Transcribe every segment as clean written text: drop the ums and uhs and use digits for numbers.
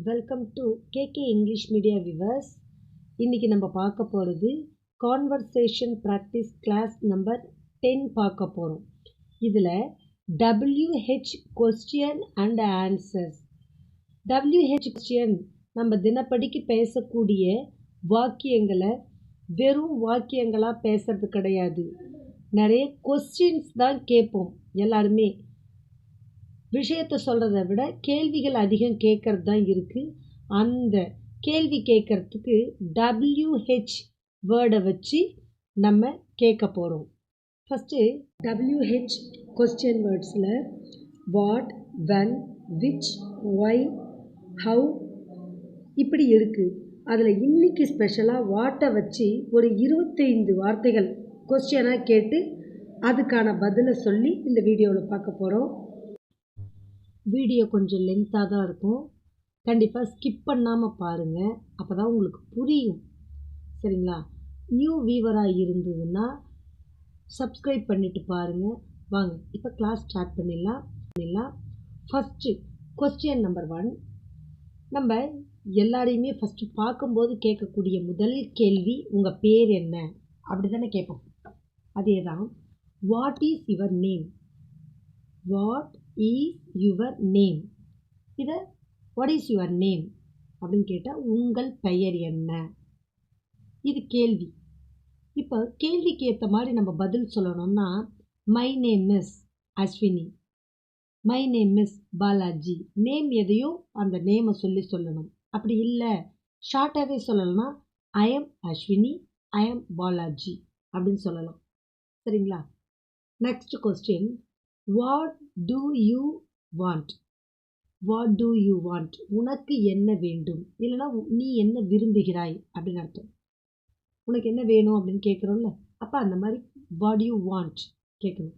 Welcome to KK English media viewers. இன்றைக்கி நம்ம பார்க்க போகிறது கான்வர்சேஷன் ப்ராக்டிஸ் கிளாஸ் நம்பர் 10 பார்க்க போகிறோம். இதில் WH question and answers. WH question நம்ம தினப்படிக்கு பேசக்கூடிய வாக்கியங்களை வெறும் வாக்கியங்களாக பேசுறது கிடையாது. நிறைய கொஸ்டின்ஸ் தான் கேட்போம். எல்லாருமே விஷயத்தை சொல்கிறத விட கேள்விகள் அதிகம் கேட்குறது தான் இருக்குது. அந்த கேள்வி கேட்குறதுக்கு WH வேர்டை வச்சு நம்ம கேட்க போகிறோம். ஃபஸ்ட்டு WH கொஸ்டின் வேர்ட்ஸில் what, when, which, why, how இப்படி இருக்குது. அதில் இன்றைக்கி ஸ்பெஷலாக வாட்டை வச்சு ஒரு 25 வார்த்தைகள் கொஸ்டினாக கேட்டு அதுக்கான பதிலை சொல்லி இந்த வீடியோவில் பார்க்க போகிறோம். வீடியோ கொஞ்சம் லென்த்தாக தான் இருக்கும். கண்டிப்பாக ஸ்கிப் பண்ணாமல் பாருங்கள், அப்போ தான் உங்களுக்கு புரியும். சரிங்களா? நியூ வியூவராக இருந்ததுன்னா சப்ஸ்கிரைப் பண்ணிவிட்டு பாருங்கள். வாங்க இப்போ கிளாஸ் ஸ்டார்ட் பண்ணிடலாம். First question number 1. நம்ம எல்லாரையுமே ஃபஸ்ட்டு பார்க்கும்போது கேட்கக்கூடிய முதல் கேள்வி உங்கள் பேர் என்ன அப்படி தானே கேட்போம். அதே தான், what is your name. What is your name. இதை வாட் இஸ் யுவர் நேம் அப்படின்னு கேட்டால் உங்கள் பெயர் என்ன. இது கேள்வி. இப்போ கேள்விக்கு ஏற்ற மாதிரி நம்ம பதில் சொல்லணும்னா my name is Ashwini, my name is Balaji. Name எதையோ அந்த நேமை சொல்லணும். அப்படி இல்லை ஷார்ட்டாகவே சொல்லலைன்னா I am Ashwini, I am Balaji அப்படின்னு சொல்லலாம். சரிங்களா? Next question, what to you want. What to you want. உனக்கு என்ன வேண்டும், இல்லைனா நீ என்ன விரும்புகிறாய் அப்படின்னு அர்த்தம். உனக்கு என்ன வேணும் அப்படின்னு கேட்குறோம்ல, அப்போ அந்த மாதிரி வாட் யூ வாண்ட் கேட்கணும்.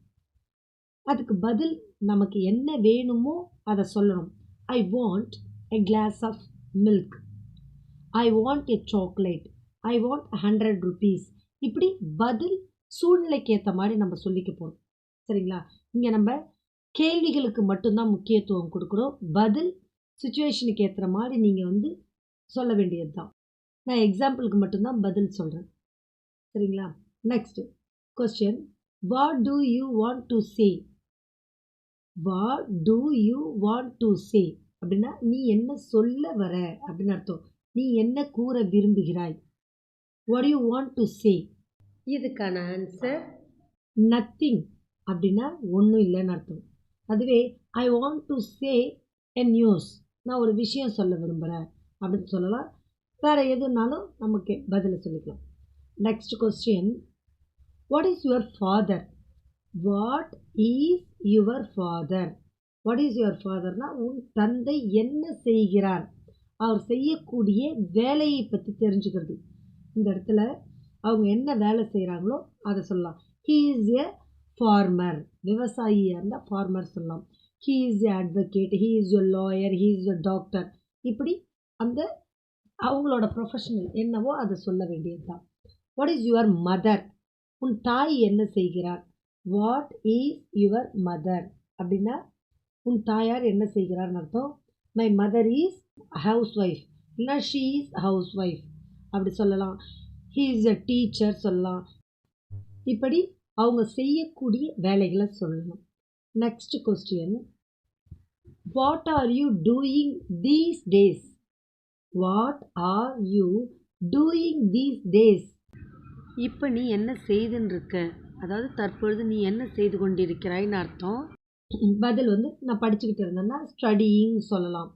அதுக்கு பதில் நமக்கு என்ன வேணுமோ அதை சொல்லணும். I want a glass of milk, I want a chocolate, I want 100 rupees. இப்படி பதில் சூழ்நிலைக்கு ஏற்ற மாதிரி நம்ம சொல்லிக்க போகிறோம். சரிங்களா? இங்கே நம்ம கேள்விகளுக்கு மட்டும்தான் முக்கியத்துவம் கொடுக்குறோம். பதில் சுச்சுவேஷனுக்கு ஏற்ற மாதிரி நீங்கள் சொல்ல வேண்டியது தான். நான் எக்ஸாம்பிளுக்கு மட்டும்தான் பதில் சொல்கிறேன். சரிங்களா? Next question, what to you want to say. What to you want to சே அப்படின்னா நீ என்ன சொல்ல வர அப்படின்னு அர்த்தம். நீ என்ன கூற விரும்புகிறாய். What you want to say. இதுக்கான ஆன்சர் நத்திங் அப்படின்னா ஒன்றும் இல்லைன்னு அர்த்தம். அதுவே I want to say a news, நான் ஒரு விஷயம் சொல்ல விரும்புகிறேன் அப்படின்னு சொல்லலாம். வேறு எதுனாலும் நமக்கு பதிலை சொல்லிக்கலாம். Next question, what is your father. What is your father. What is your ஃபாதர்னா உன் தந்தை என்ன செய்கிறார், அவர் செய்யக்கூடிய வேலையை பற்றி தெரிஞ்சுக்கிறது. இந்த இடத்துல அவங்க என்ன வேலை செய்கிறாங்களோ அதை சொல்லலாம். ஹீ இஸ் எ ஃபார்மர், விவசாயியாக இருந்தால் ஃபார்மர் சொல்லலாம். He is a advocate, he is a lawyer, he is a doctor. இப்படி அந்த அவங்களோட ப்ரொஃபஷனல் என்னவோ அதை சொல்ல வேண்டியது தான். What is your mother. உன் தாய் என்ன செய்கிறார். வாட் இஸ் யுவர் மதர் அப்படின்னா உன் தாயார் என்ன செய்கிறார்னு அர்த்தம். My mother is house wife, இல்லைனா ஷீ இஸ் ஹவுஸ் ஒய்ஃப் அப்படி சொல்லலாம். ஹீ இஸ் எ டீச்சர் சொல்லலாம். இப்படி அவங்க செய்யக்கூடிய வேலைகளை சொல்லணும். Next question, what are you doing these days. What are you doing these days. இப்போ நீ என்ன செய்துன்னு இருக்க, அதாவது தற்பொழுது நீ என்ன செய்து கொண்டிருக்கிறாய்ன்னு அர்த்தம். பதில் நான் படிச்சுக்கிட்டு இருந்தேன்னா ஸ்டடியிங் சொல்லலாம்.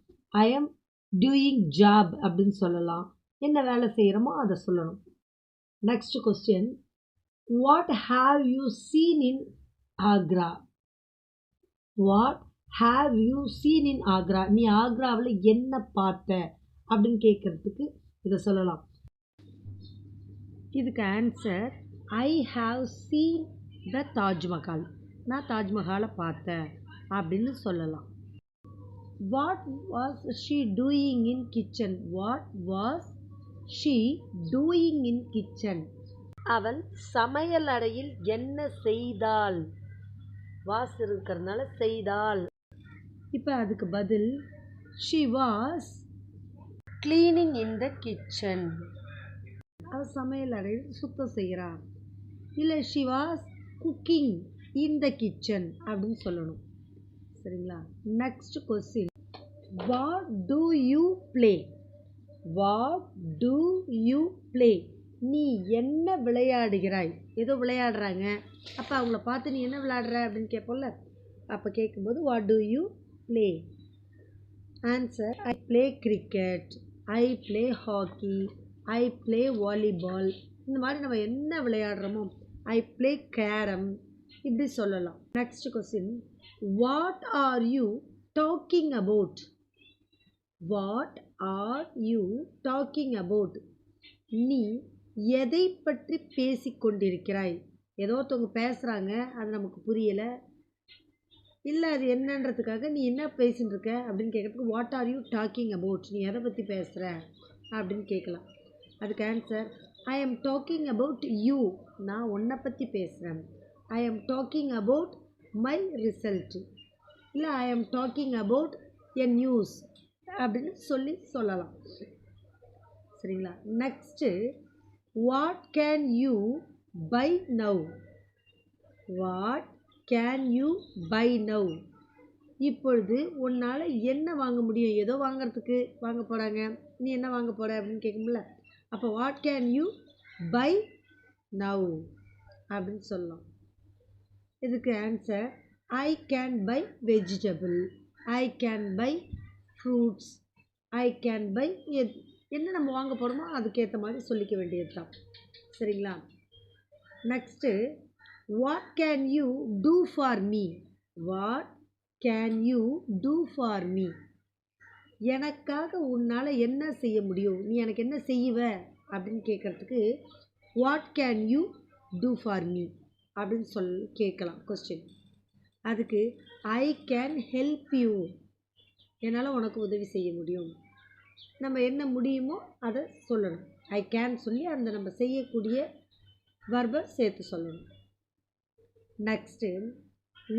ஐ எம் டூயிங் ஜாப் அப்படின்னு சொல்லலாம். என்ன வேலை செய்கிறோமோ அதை சொல்லணும். Next question, what have you seen in Agra. What have you seen in Agra. நீ ஆக்ராவில் என்ன பார்த்த அப்படின்னு கேட்குறதுக்கு இதை சொல்லலாம். இதுக்கு answer I have seen the Taj Mahal. நான் தாஜ்மஹாலை பார்த்தேன் அப்படின்னு சொல்லலாம். What was she doing in kitchen. What was she doing in kitchen. அவள் சமையல் அறையில் என்ன செய்தாள். வாஸ் இருக்கிறதுனால செய்தாள். இப்போ அதுக்கு பதில் she was cleaning in the kitchen. அவள் சமையல் அறையில் சுத்தம் செய்கிறாள். இல்லை she was cooking in the kitchen அப்படின்னு சொல்லணும். சரிங்களா? Next question, what to you play? What to you play? நீ என்ன விளையாடுகிறாய்? ஏதோ விளையாடுறாங்க, அப்போ அவங்கள பார்த்து நீ என்ன விளையாடுற அப்படின்னு கேட்போம்ல, அப்போ கேட்கும்போது what to you play? Answer, I play cricket, I play hockey, I play volleyball. இந்த மாதிரி நம்ம என்ன விளையாடுறோமோ, ஐ ப்ளே கேரம், இப்படி சொல்லலாம். Next question, what are you talking about? What are you talking about? நீ எதை பற்றி பேசிக்கொண்டிருக்கிறாய்? ஏதோ ஒருத்தவங்க பேசுகிறாங்க, அது நமக்கு புரியலை, இல்லை அது என்னன்றதுக்காக நீ என்ன பேசின்னு இருக்க அப்படின்னு கேட்குறதுக்கு what are you talking about? நீ எதை பற்றி பேசுகிற அப்படின்னு கேட்கலாம். அதுக்கு answer, I am talking about you. நான் உன்னை பற்றி பேசுகிறேன். I am talking about my result, இல்லை I am talking about a news அப்படின்னு சொல்லலாம். சரிங்களா? Next, what can you buy now? What can you buy now? இப்பொழுது உன்னால் என்ன வாங்க முடியும்? ஏதோ வாங்கிறதுக்கு வாங்க போகிறாங்க, நீ என்ன வாங்க போகிற அப்படின்னு கேட்கும்ல, அப்போ what can you buy now அப்படின்னு சொல்லலாம். இதுக்கு answer, I can buy vegetable, I can buy fruits, I can buy என்ன நம்ம வாங்க போகிறோமோ அதுக்கேற்ற மாதிரி சொல்லிக்க வேண்டியது தான். சரிங்களா? Next, what can you do for me? What can you do for me? எனக்காக உன்னால் என்ன செய்ய முடியும்? நீ எனக்கு என்ன செய்வ அப்படின்னு கேட்குறதுக்கு what can you do for me அப்படின்னு கேட்கலாம் கொஸ்டின். அதுக்கு ஐ கேன் ஹெல்ப் யூ, என்னால் உனக்கு உதவி செய்ய முடியும். நம்ம என்ன முடியுமோ அதை சொல்லணும். ஐ கேன் சொல்லி அந்த நம்ம செய்யக்கூடிய வர்பை சேர்த்து சொல்லணும். Next,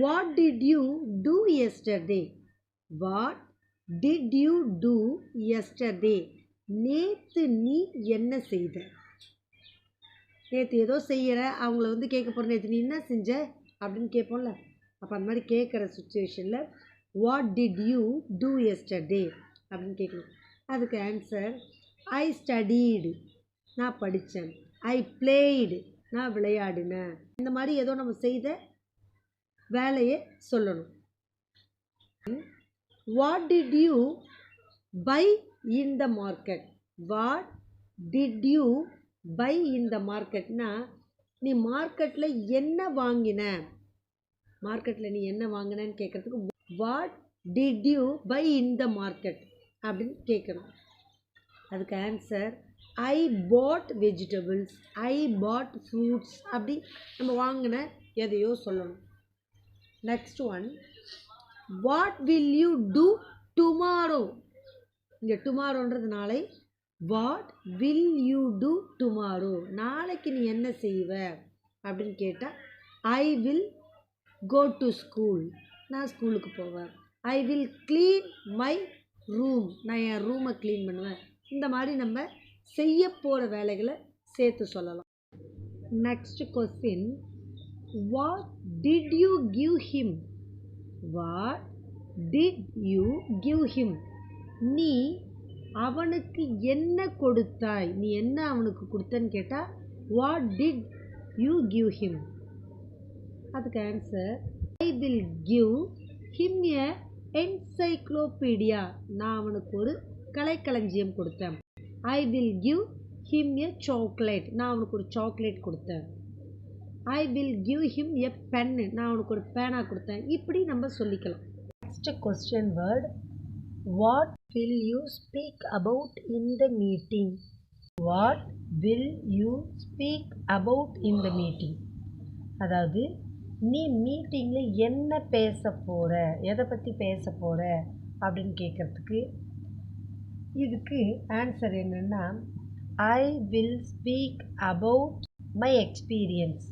what did you do yesterday? What did you do yesterday? நேற்று நீ என்ன செய்த? நேற்று ஏதோ செய்கிற, அவங்கள கேட்க போகிற, நேற்று நீ என்ன செஞ்ச அப்படின்னு கேட்போம்ல, அப்போ அந்த மாதிரி கேட்குற சுச்சுவேஷனில் what did you do yesterday அப்படின்னு கேட்கணும். அதுக்கு ஆன்சர், ஐ ஸ்டடீடு, நான் படித்தேன், ஐ பிளேடு, நான் விளையாடினேன். இந்த மாதிரி ஏதோ நம்ம செய்த வேலையை சொல்லணும். What did you buy in the market? What did you buy in the மார்க்கெட்னா, நீ மார்க்கெட்டில் என்ன வாங்கின? மார்க்கெட்டில் நீ என்ன வாங்கினன்னு கேட்குறதுக்கு what did you buy in the market அப்படின்னு கேட்கணும். அதுக்கு answer, I bought vegetables, I bought fruits, அப்படி நம்ம வாங்கின எதையோ சொல்லணும். Next one, what will you do tomorrow? இங்கே டுமாரோன்றது நாளை. What will you do tomorrow? நாளைக்கு நீ என்ன செய்வ அப்படின்னு கேட்டால் ஐ வில் கோ டு ஸ்கூல், நான் ஸ்கூலுக்கு போவேன். I will clean my room, நான் என் ரூமை க்ளீன் பண்ணுவேன். இந்த மாதிரி நம்ம செய்ய போகிற வேலைகளை சேர்த்து சொல்லலாம். Next question, what did you give him? What did you give him? நீ அவனுக்கு என்ன கொடுத்தாய்? நீ என்ன அவனுக்கு கொடுத்தன்னு கேட்டால் what did you give him? அதுக்கு answer, I will give him a encyclopedia, நான் அவனுக்கு ஒரு கலைக்களஞ்சியம் கொடுத்தேன். I will give him a chocolate, நான் அவனுக்கு ஒரு சாக்லேட் கொடுத்தேன். I will give him a pen, நான் அவனுக்கு ஒரு பேனா கொடுத்தேன். இப்படி நம்ம சொல்லிக்கலாம். Next question word, what will you speak about in the meeting? What will you speak about in the meeting? அதாவது நீ மீட்டிங்கில் என்ன பேச போகிற, எதை பற்றி பேச போகிற அப்படின்னு கேட்குறதுக்கு இதுக்கு ஆன்சர் என்னென்னா, I will speak about my experience.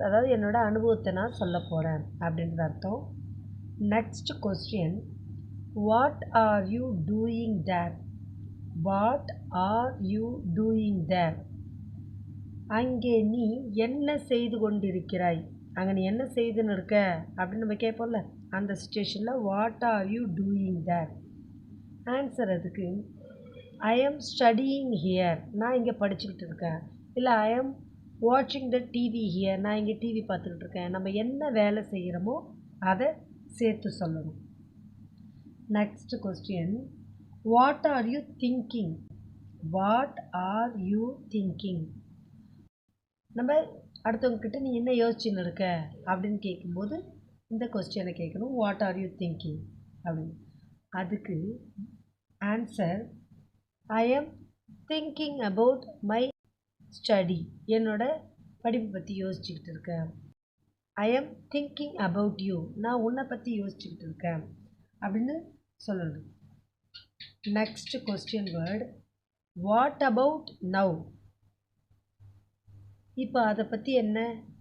அதாவது என்னோடய அனுபவத்தை நான் சொல்ல போகிறேன் அப்படின்றது அர்த்தம். Next question, what are you doing there? What are you doing there? அங்கே நீ என்ன செய்து கொண்டிருக்கிறாய்? அங்கே நீ என்ன செய்துன்னு இருக்க அப்படின்னு நம்ம கேட்போம்ல, அந்த சுச்சுவேஷனில் what are you doing there? Answer அதுக்கு ஐ எம் ஸ்டடியிங் ஹியர், நான் இங்கே படிச்சுக்கிட்டு இருக்கேன். இல்லை ஐ எம் வாட்சிங் த டிவி ஹியர், நான் இங்கே டிவி பார்த்துக்கிட்டு இருக்கேன். நம்ம என்ன வேலை செய்கிறோமோ அதை சேர்த்து சொல்லணும். Next question, what are you thinking? What are you thinking? நம்ம அடுத்தவங்கக்கிட்ட நீ என்ன யோசிச்சுன்னு இருக்க அப்படின்னு கேட்கும்போது இந்த கொஸ்டினை கேட்கணும், வாட் ஆர் யூ திங்கிங் அப்படின்னு. அதுக்கு answer I am thinking about my study, என்னோட படிப்பு பற்றி யோசிச்சுக்கிட்டு இருக்கேன். I am thinking about you, நான் உன்னை பற்றி யோசிச்சுக்கிட்டு இருக்கேன் அப்படின்னு சொல்லணும். Next question word, what about now? இப்போ அதை பற்றி என்ன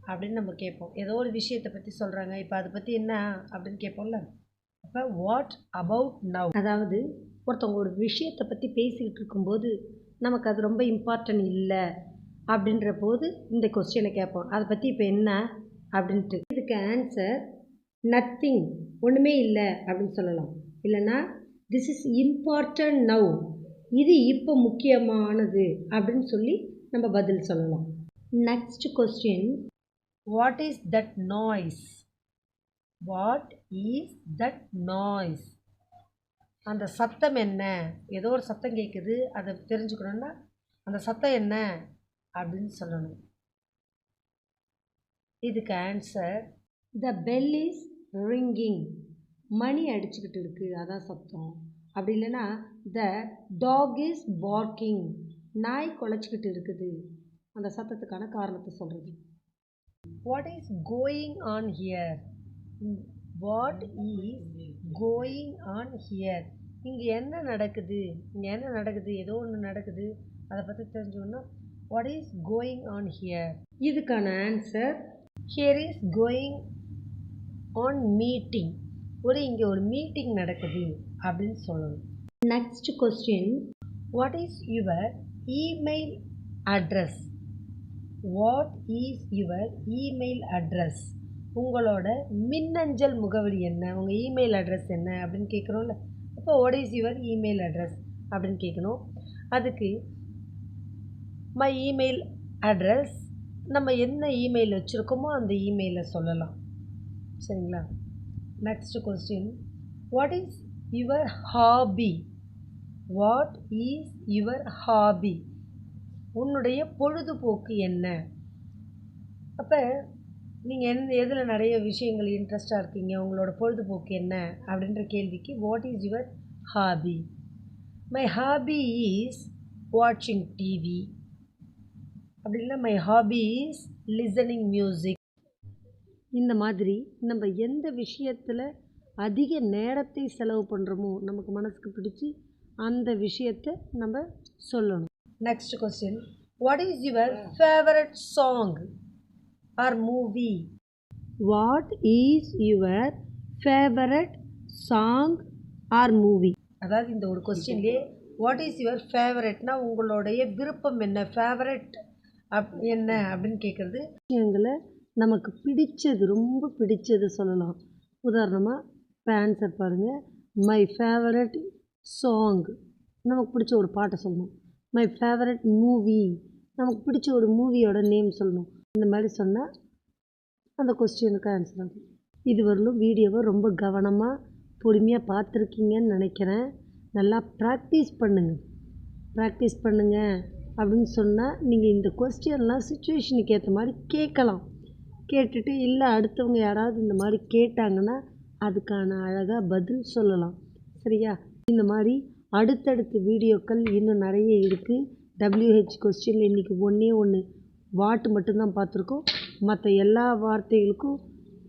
அப்படின்னு நம்ம கேட்போம். ஏதோ ஒரு விஷயத்தை பற்றி சொல்கிறாங்க, இப்போ அதை பற்றி என்ன அப்படின்னு கேட்போம்ல. அப்போ வாட் அபவுட் நவ், அதாவது ஒருத்தவங்க ஒரு விஷயத்தை பற்றி பேசிக்கிட்டு இருக்கும்போது நமக்கு அது ரொம்ப இம்பார்ட்டன்ட் இல்லை அப்படின்ற போது இந்த கொஸ்டினை கேட்போம், அதை பற்றி இப்போ என்ன அப்படின்ட்டு. இதுக்கு ஆன்சர் நத்திங், ஒன்றுமே இல்லை அப்படின்னு சொல்லலாம். இல்லைன்னா திஸ் இஸ் இம்பார்ட்டன்ட் நவ், இது இப்போ முக்கியமானது அப்படின்னு சொல்லி நம்ம பதில் சொல்லலாம். Next question, what is that noise? What is that noise? அந்த சத்தம் என்ன? ஏதோ ஒரு சத்தம் கேட்குது, அதை தெரிஞ்சுக்கணுன்னா அந்த சத்தம் என்ன அப்படின்னு சொல்லணும். இதுக்கு answer the bell is ringing, மணி அடிச்சுக்கிட்டு இருக்குது அதான் சத்தம். அப்படி இல்லைன்னா த டாக் இஸ் பார்க்கிங், நாய் குலைச்சிக்கிட்டு இருக்குது, அந்த சத்தத்துக்கான காரணத்தை சொல்கிறது. What is going on here? What is going on here? இங்கே என்ன நடக்குது? இங்கே என்ன நடக்குது? ஏதோ ஒன்று நடக்குது, அதை பற்றி தெரிஞ்சோன்னா what is going on here? இதுக்கான answer here is going on meeting, இங்கே ஒரு மீட்டிங் நடக்குது அப்படின்னு சொல்லணும். Next question, what is your email address? What is your email address? உங்களோட மின்னஞ்சல் முகவரி என்ன? உங்கள் இமெயில் அட்ரஸ் என்ன அப்படின்னு கேட்குறோம்ல. அப்போ what is your email address அப்படின்னு கேட்கணும். அதுக்கு மை இமெயில் அட்ரஸ், நம்ம என்ன இமெயில் வச்சுருக்கோமோ அந்த இமெயிலை சொல்லலாம். சரிங்களா? Next question, what is your hobby? What is your hobby? உன்னுடைய பொழுதுபோக்கு என்ன? அப்போ நீங்கள் எதில் நிறைய விஷயங்கள் இன்ட்ரெஸ்டாக இருக்கீங்க, உங்களோட பொழுதுபோக்கு என்ன அப்படின்ற கேள்விக்கு what is your hobby? My hobby is வாட்சிங் டிவி, அப்படி இல்லை my hobby is listening music. இந்த மாதிரி நம்ம எந்த விஷயத்தில் அதிக நேரத்தை செலவு பண்ணுறோமோ நமக்கு மனசுக்கு பிடிச்சி அந்த விஷயத்தை நம்ம சொல்லணும். Next question, what is your favourite song or movie? What is your favourite song or movie? அதாவது இந்த ஒரு கொஸ்டின்லேயே வாட் இஸ் யுவர் ஃபேவரட்னா உங்களுடைய விருப்பம் என்ன, ஃபேவரட் என்ன அப்படின்னு கேட்குறது. விஷயங்களை நமக்கு பிடிச்சது, ரொம்ப பிடிச்சது சொல்லலாம். உதாரணமாக இப்போ ஆன்சர் பாருங்கள், மை ஃபேவரட் சாங், நமக்கு பிடிச்ச ஒரு பாட்டை சொல்லணும். மை ஃபேவரட் மூவி, நமக்கு பிடிச்ச ஒரு மூவியோட நேம் சொல்லணும். இந்த மாதிரி சொன்னால் அந்த கொஸ்டினுக்கு ஆன்சர் ஆகும். இதுவரையிலும் வீடியோவை ரொம்ப கவனமாக பொறுமையாக பார்த்துருக்கீங்கன்னு நினைக்கிறேன். நல்லா ப்ராக்டிஸ் பண்ணுங்கள் அப்படின்னு சொன்னால் நீங்கள் இந்த கொஸ்டின்லாம் சுச்சுவேஷனுக்கு ஏற்ற மாதிரி கேட்கலாம். கேட்டுட்டு இல்லை அடுத்தவங்க யாராவது இந்த மாதிரி கேட்டாங்கன்னா அதுக்கான அழகாக பதில் சொல்லலாம். சரியா? இந்த மாதிரி அடுத்தடுத்த வீடியோக்கள் இன்னும் நிறைய இருக்குது. WH கொஸ்டினில் இன்றைக்கி ஒன்று வாட் மட்டும்தான் பார்த்துருக்கோம். மற்ற எல்லா வார்த்தைகளுக்கும்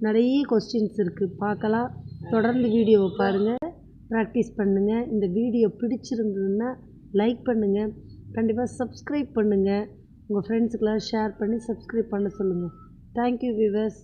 நிறைய கொஸ்டின்ஸ் இருக்குது, பார்க்கலாம். தொடர்ந்து வீடியோவை பாருங்கள், ப்ராக்டிஸ் பண்ணுங்கள். இந்த வீடியோ பிடிச்சிருந்ததுன்னா லைக் பண்ணுங்கள், கண்டிப்பாக சப்ஸ்கிரைப் பண்ணுங்கள். உங்கள் ஃப்ரெண்ட்ஸுக்கெல்லாம் ஷேர் பண்ணி சப்ஸ்கிரைப் பண்ண சொல்லுங்கள். Thank you viewers.